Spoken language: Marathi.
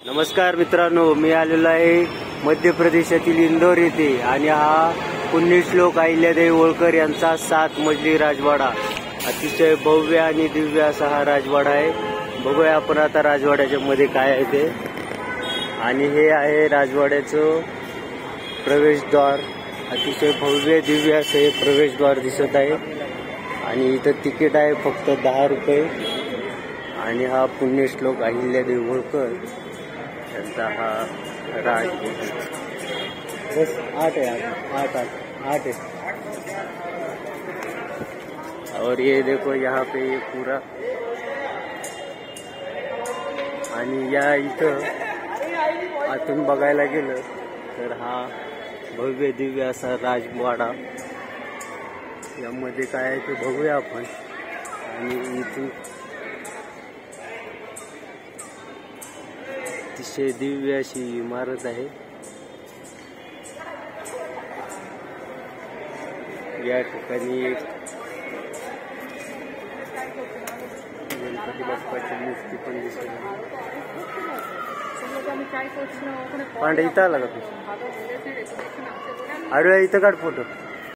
नमस्कार मित्रांनो, मी आलेलो आहे मध्य प्रदेशातील इंदौर येथे आणि हा पुण्यश्लोक अहिल्यादेवी होळकर यांचा 7 मजली राजवाडा अतिशय भव्य आणि दिव्य असा हा राजवाडा आहे। बघूया आपण आता राजवाड्याच्या मध्ये काय आहे ते। आणि हे आहे राजवाड्याचं प्रवेशद्वार। अतिशय भव्य दिव्य असे प्रवेशद्वार दिसत आहे आणि इथं तिकीट आहे फक्त 10 रुपये। आणि हा पुण्यश्लोक अहिल्यादेवी होळकर यांचा हा राजवाडा बस 8 है। और ये देखो यहाँ पे ये पूरा आणि या इथं आतून बघायला गेलं तर हा भव्य दिव्य असा राजवाडा। यामध्ये काय आहे ते बघूया आपण। आणि इथून अतिशय दिव्य अशी इमारत आहे। या ठिकाणी एक गणपती बाप्पाची मूर्ती पण दिसत आहे। पांडे इथं आला का तू? अरे इथं काढ फोटो।